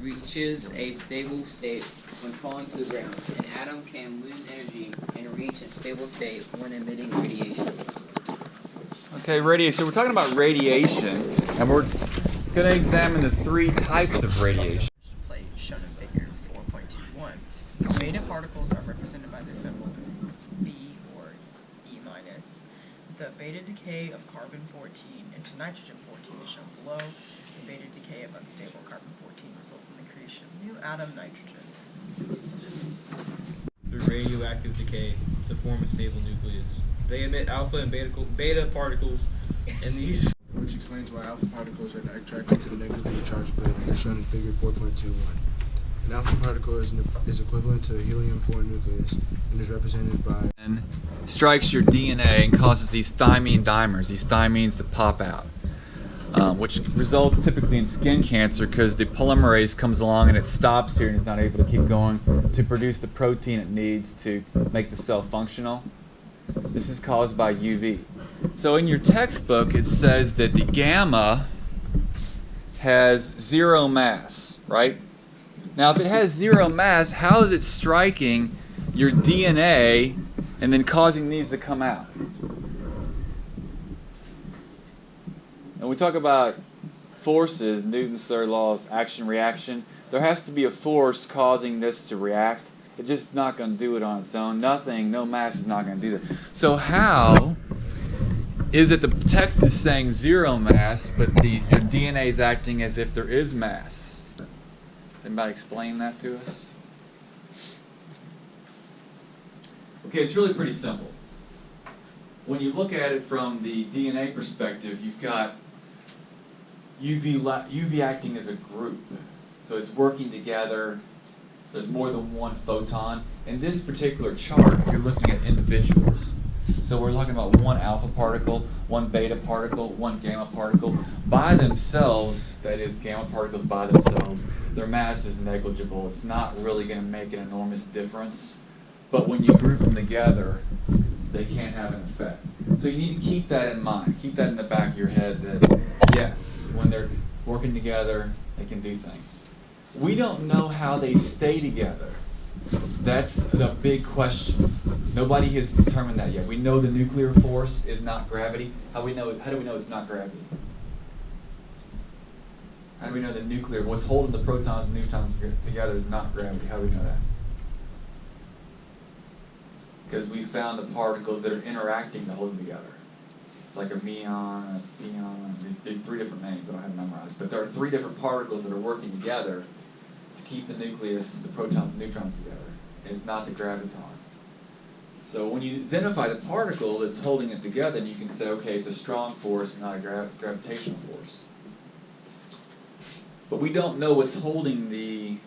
reaches a stable state when falling to the ground. An atom can lose energy and reach a stable state when emitting radiation. Okay, radiation. We're talking about radiation, and we're going to examine the three types of radiation. Plate shown in figure 4.21. Beta particles are represented by the symbol B or E minus. The beta decay of carbon-14 into nitrogen-14 is shown below. The beta decay of unstable carbon-14 results in the creation of new atom nitrogen. Through radioactive decay to form a stable nucleus. They emit alpha and beta particles, and these... Which explains why alpha particles are attracted to the negatively charged beta, as shown in figure 4.21. An alpha particle is equivalent to a helium-4 nucleus and is represented by... And strikes your DNA and causes these thymine dimers, these thymines to pop out, which results typically in skin cancer because the polymerase comes along and it stops here and is not able to keep going to produce the protein it needs to make the cell functional. This is caused by UV. So in your textbook it says that the gamma has 0 mass, right? Now if it has 0 mass, how is it striking your DNA and then causing these to come out? And we talk about forces, Newton's third law is action-reaction. There has to be a force causing this to react. It's just not going to do it on its own. Nothing, no mass is not going to do that. So how is it the text is saying 0 mass, but your DNA is acting as if there is mass? Does anybody explain that to us? Okay, it's really pretty simple. When you look at it from the DNA perspective, you've got UV acting as a group. So it's working together. There's more than one photon. In this particular chart, you're looking at individuals. So we're talking about one alpha particle, one beta particle, one gamma particle. By themselves, that is gamma particles by themselves, their mass is negligible. It's not really going to make an enormous difference. But when you group them together, they can't have an effect. So you need to keep that in mind. Keep that in the back of your head that, yes, when they're working together, they can do things. We don't know how they stay together. That's the big question. Nobody has determined that yet. We know the nuclear force is not gravity. How do we know it's not gravity? How do we know the nuclear, what's holding the protons and neutrons together is not gravity? How do we know that? Because we found the particles that are interacting to hold them together. It's like a muon, a pion, these three different names I don't have memorized. But there are 3 different particles that are working together to keep the nucleus, the protons and neutrons together. And it's not the graviton. So when you identify the particle that's holding it together, then you can say, okay, it's a strong force, not a gravitational force. But we don't know what's holding the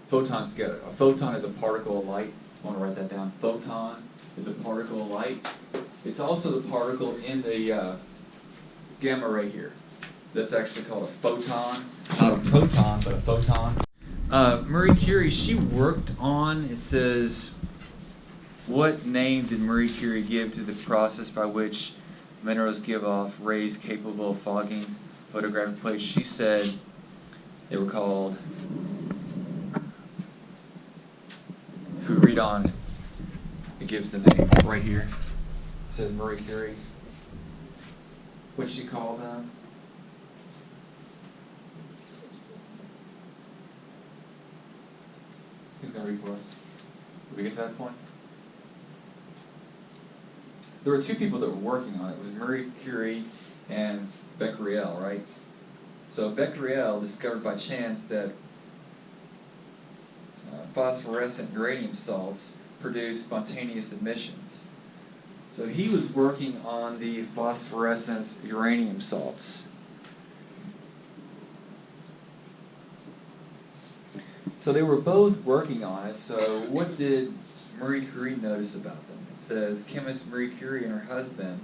photons together. A photon is a particle of light. I want to write that down. Photon is a particle of light. It's also the particle in the gamma ray here. That's actually called a photon. Not a proton, but a photon. Marie Curie, she worked on, it says, what name did Marie Curie give to the process by which minerals give off rays capable of fogging photographic plates? She said they were called, if we read on, it gives the name right here. It says Marie Curie. What'd she call them? Who's going to read for us? Did we get to that point? There were 2 people that were working on it. It was Marie Curie and Becquerel, right? So Becquerel discovered by chance that phosphorescent uranium salts produce spontaneous emissions. So he was working on the phosphorescent uranium salts. So they were both working on it. So what did Marie Curie notice about them? It says chemist Marie Curie and her husband,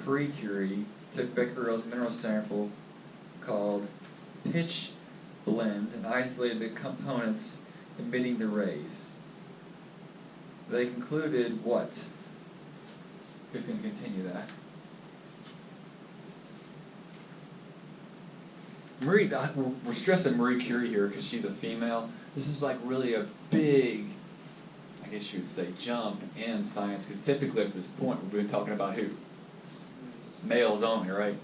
Marie Curie, took Becquerel's mineral sample called pitch blende and isolated the components emitting the rays. They concluded what? Who's going to continue that? we're stressing Marie Curie here because she's a female. This is like really a big, I guess you would say, jump in science, because typically at this point we've been talking about who? Males only, right?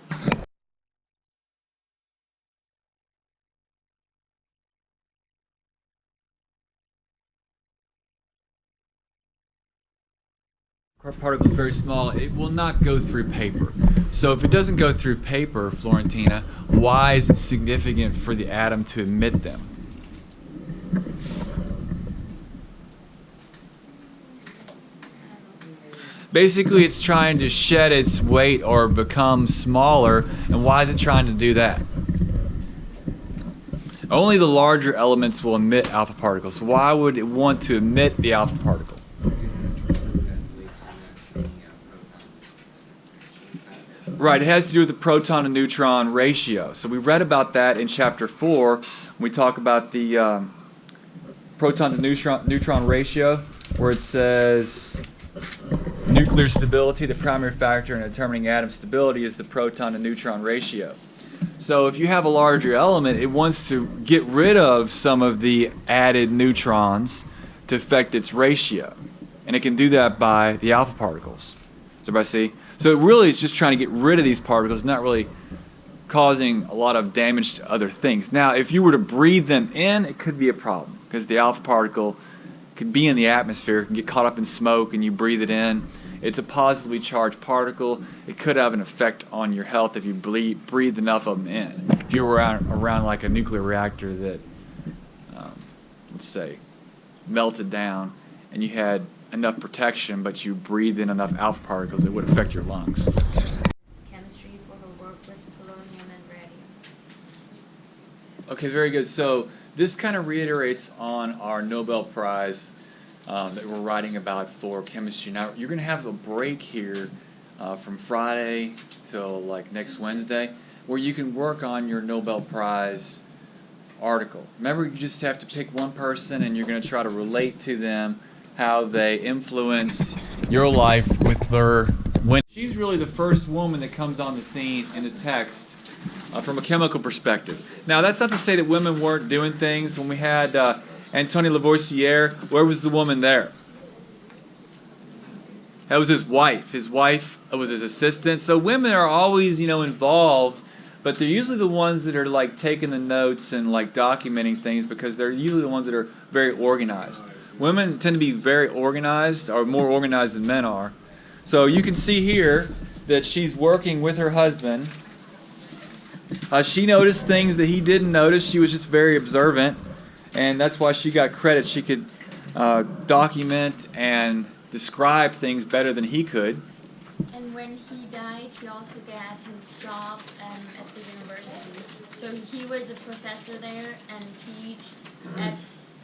Particle is very small. It will not go through paper. So if it doesn't go through paper, Florentina, why is it significant for the atom to emit them? Basically, it's trying to shed its weight or become smaller. And why is it trying to do that? Only the larger elements will emit alpha particles. Why would it want to emit the alpha particle? Right, it has to do with the proton to neutron ratio. So we read about that in chapter 4 when we talk about the proton to neutron ratio, where it says nuclear stability, the primary factor in determining atom stability is the proton to neutron ratio. So if you have a larger element, it wants to get rid of some of the added neutrons to affect its ratio. And it can do that by the alpha particles. Does everybody see? So it really is just trying to get rid of these particles, not really causing a lot of damage to other things. Now, if you were to breathe them in, it could be a problem, because the alpha particle could be in the atmosphere, can get caught up in smoke, and you breathe it in. It's a positively charged particle. It could have an effect on your health if you breathe enough of them in. If you were around like a nuclear reactor that, let's say, melted down, and you had enough protection, but you breathed in enough alpha particles, it would affect your lungs. Chemistry for her work with polonium and radium. Okay, very good. So this kind of reiterates on our Nobel Prize that we're writing about for chemistry. Now, you're going to have a break here from Friday till like next Wednesday, where you can work on your Nobel Prize article. Remember, you just have to pick one person, and you're going to try to relate to them how they influence your life with their win. She's really the first woman that comes on the scene in the text from a chemical perspective. Now, that's not to say that women weren't doing things. When we had Antoine Lavoisier, where was the woman there? That was his wife. His wife was his assistant. So women are always, involved, but they're usually the ones that are like taking the notes and like documenting things, because they're usually the ones that are very organized. Women tend to be very organized, or more organized than men are. So you can see here that she's working with her husband. She noticed things that he didn't notice. She was just very observant, and that's why she got credit. She could document and describe things better than he could. And when he died, he also got his job at the university. So he was a professor there and teach at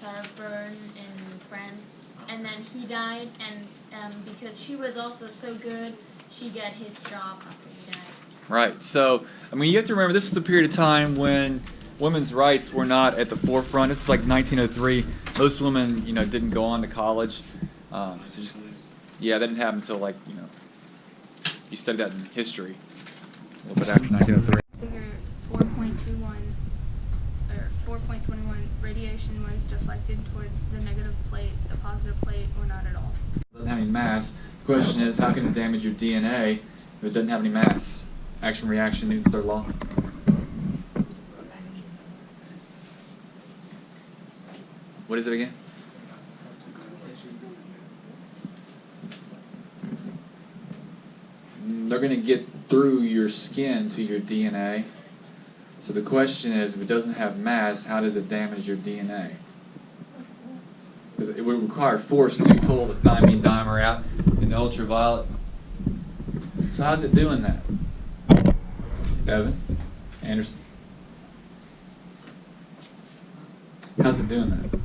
Sorbonne in France. And then he died, and because she was also so good, she got his job after he died. Right. So, you have to remember, this is a period of time when women's rights were not at the forefront. This is like 1903. Most women, didn't go on to college. That didn't happen until you studied that in history a little bit after 1903. Figure 4.21 or 4.21, radiation was deflected toward the negative plate, the positive plate, or not at all. It doesn't have any mass. The question is, how can it damage your DNA if it doesn't have any mass? Action, reaction, Newton's third law. What is it again? They're going to get through your skin to your DNA. So the question is, if it doesn't have mass, how does it damage your DNA? Because it would require force to pull the thymine dimer out in the ultraviolet. So how's it doing that? Evan? Anderson? How's it doing that?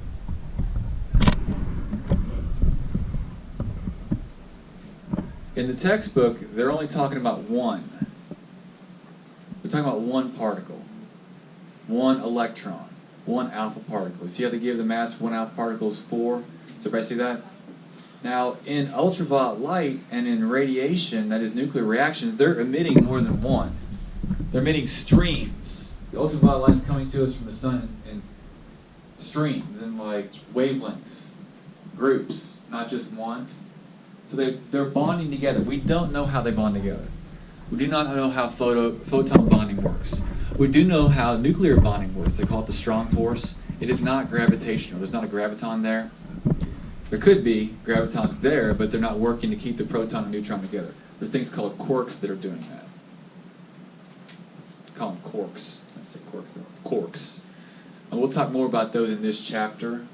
In the textbook, they're only talking about one. They're talking about one particle, one electron, one alpha particle. See how they give the mass of one alpha particle is 4? Does everybody see that? Now, in ultraviolet light and in radiation, that is nuclear reactions, they're emitting more than one. They're emitting streams. The ultraviolet light's coming to us from the sun in streams and like wavelengths, groups, not just one. So they're bonding together. We don't know how they bond together. We do not know how photon bonding works. We do know how nuclear bonding works. They call it the strong force. It is not gravitational. There's not a graviton there. There could be gravitons there, but they're not working to keep the proton and neutron together. There's things called quarks that are doing that. Call them quarks. Let's say quarks. They're quarks. And we'll talk more about those in this chapter.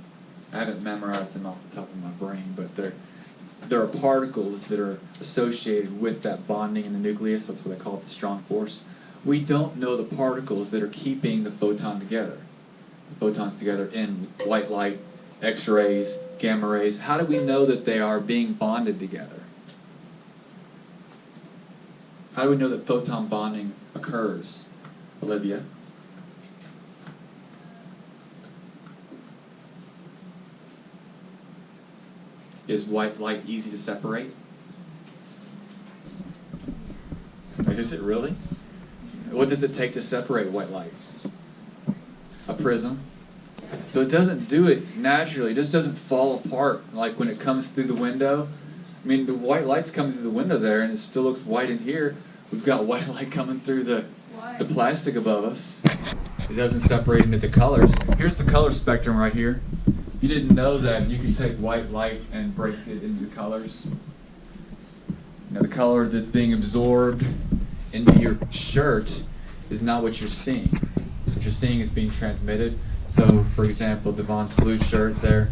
I haven't memorized them off the top of my brain, but there are particles that are associated with that bonding in the nucleus. That's what they call it, the strong force. We don't know the particles that are keeping the photon together. The photons together in white light, X-rays, gamma rays. How do we know that they are being bonded together? How do we know that photon bonding occurs, Olivia? Is white light easy to separate? Is it really? What does it take to separate white light? A prism. So it doesn't do it naturally. It just doesn't fall apart like when it comes through the window. I mean, the white light's coming through the window there, and it still looks white in here. We've got white light coming through the plastic above us. It doesn't separate into the colors. Here's the color spectrum right here. If you didn't know that, you can take white light and break it into the colors. Now, the color that's being absorbed into your shirt is not what you're seeing. What you're seeing is being transmitted. So, for example, Devon's blue shirt there,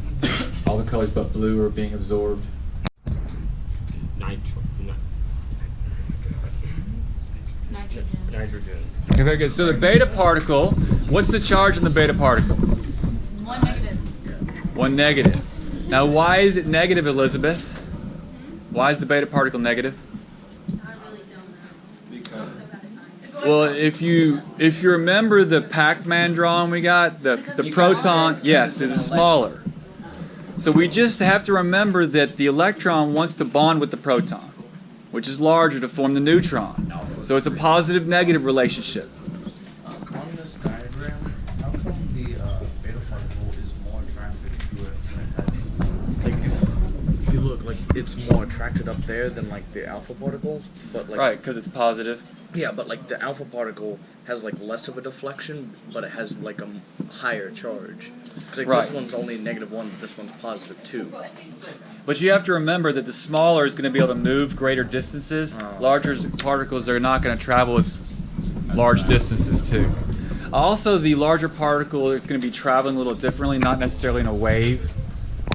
all the colors but blue are being absorbed. Nitrogen. Okay, very good. So the beta particle, what's the charge in the beta particle? 1 negative. 1 negative. Now, why is it negative, Elizabeth? Why is the beta particle negative? I really don't know. Well, if you remember the Pac-Man drawing we got, the proton, yes, is smaller. So we just have to remember that the electron wants to bond with the proton, which is larger to form the neutron. So it's a positive-negative relationship. On this diagram, how come the beta particle is more attracted to it than it has? If you look, like it's more attracted up there than like the alpha particles, but like Right, because it's positive. yeah, but like the alpha particle has like less of a deflection, but it has like a higher charge. 'Cause, like, Right. This one's only -1, but this one's +2. But you have to remember that the smaller is going to be able to move greater distances. Larger particles are not going to travel as large distances too. Also, the larger particle is going to be traveling a little differently, not necessarily in a wave.